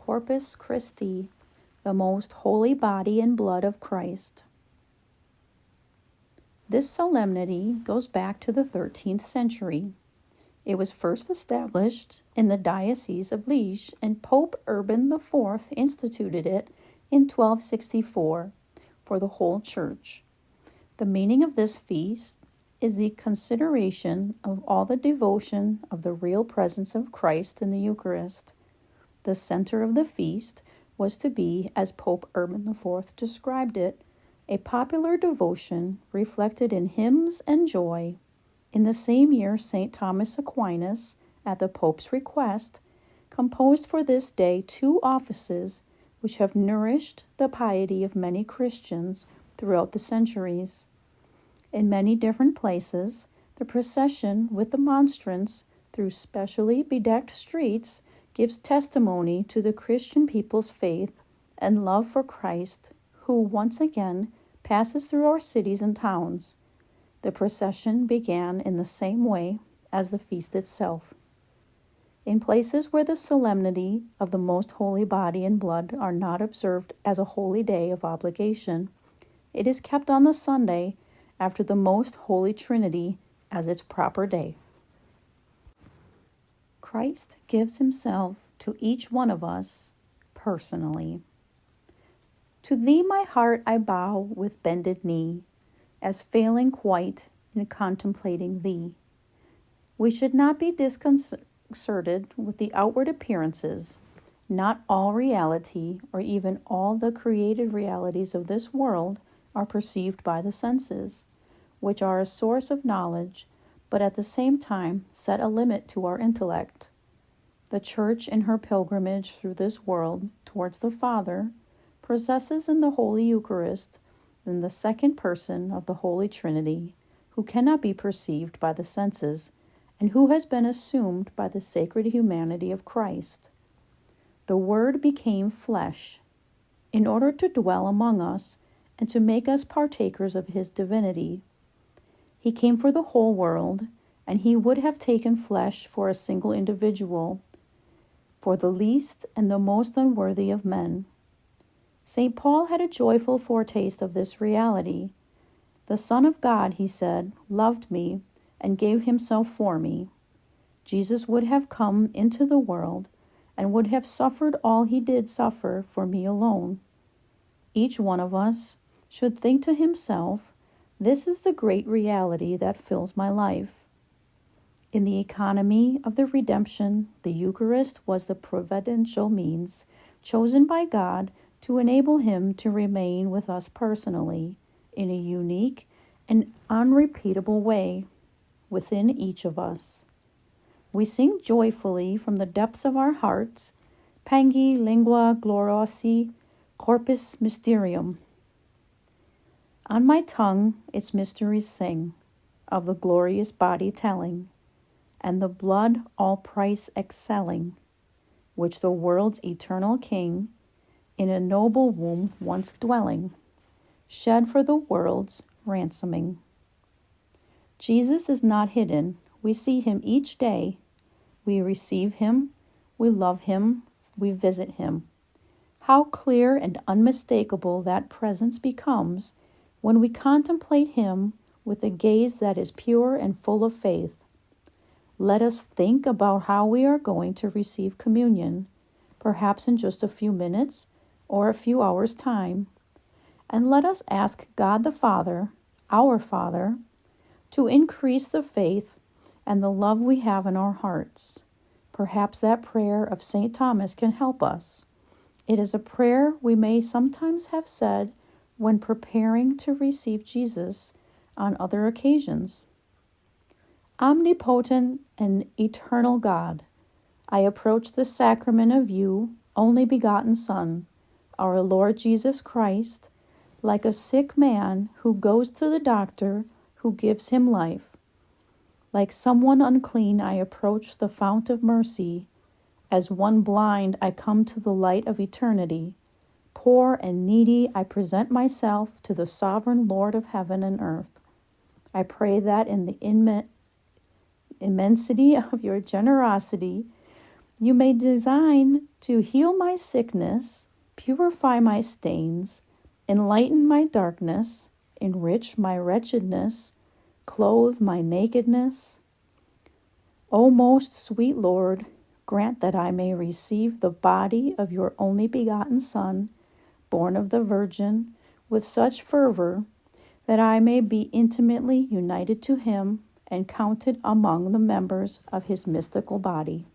Corpus Christi, the most holy body and blood of Christ. This solemnity goes back to the 13th century. It was first established in the Diocese of Liège, and Pope Urban IV instituted it in 1264 for the whole Church. The meaning of this feast is the consideration of all the devotion of the real presence of Christ in the Eucharist. The center of the feast was to be, as Pope Urban IV described it, a popular devotion reflected in hymns and joy. In the same year, St. Thomas Aquinas, at the Pope's request, composed for this day 2 offices which have nourished the piety of many Christians throughout the centuries. In many different places, the procession with the monstrance through specially bedecked streets gives testimony to the Christian people's faith and love for Christ, who once again passes through our cities and towns. The procession began in the same way as the feast itself. In places where the solemnity of the most holy body and blood are not observed as a holy day of obligation, it is kept on the Sunday after the Most Holy Trinity as its proper day. Christ gives himself to each one of us personally. To thee, my heart, I bow with bended knee, as failing quite in contemplating thee. We should not be disconcerted with the outward appearances. Not all reality, or even all the created realities of this world, are perceived by the senses, which are a source of knowledge, but at the same time set a limit to our intellect. The Church, in her pilgrimage through this world towards the Father, possesses in the Holy Eucharist in the second person of the Holy Trinity, who cannot be perceived by the senses, and who has been assumed by the sacred humanity of Christ. The Word became flesh, in order to dwell among us and to make us partakers of his divinity. He came for the whole world, and he would have taken flesh for a single individual, for the least and the most unworthy of men. St. Paul had a joyful foretaste of this reality. The Son of God, he said, loved me and gave himself for me. Jesus would have come into the world and would have suffered all he did suffer for me alone. Each one of us should think to himself, this is the great reality that fills my life. In the economy of the redemption, the Eucharist was the providential means chosen by God to enable him to remain with us personally in a unique and unrepeatable way within each of us. We sing joyfully from the depths of our hearts, Pangi lingua gloriosi corpus mysterium. On my tongue its mysteries sing, of the glorious body telling, and the blood all price excelling, which the world's eternal King, in a noble womb once dwelling, shed for the world's ransoming. Jesus is not hidden. We see him each day. We receive him. We love him. We visit him. How clear and unmistakable that presence becomes when we contemplate him with a gaze that is pure and full of faith. Let us think about how we are going to receive communion, perhaps in just a few minutes or a few hours' time. And let us ask God the Father, our Father, to increase the faith and the love we have in our hearts. Perhaps that prayer of St. Thomas can help us. It is a prayer we may sometimes have said when preparing to receive Jesus on other occasions. Omnipotent and eternal God, I approach the sacrament of you, only begotten Son, our Lord Jesus Christ, like a sick man who goes to the doctor who gives him life. Like someone unclean, I approach the fount of mercy. As one blind, I come to the light of eternity. Poor and needy, I present myself to the sovereign Lord of heaven and earth. I pray that in the immensity of your generosity, You may design to heal my sickness, purify my stains, enlighten my darkness, enrich my wretchedness, clothe my nakedness. O most sweet Lord, grant that I may receive the body of your only begotten Son, born of the Virgin, with such fervor that I may be intimately united to him and counted among the members of his mystical body.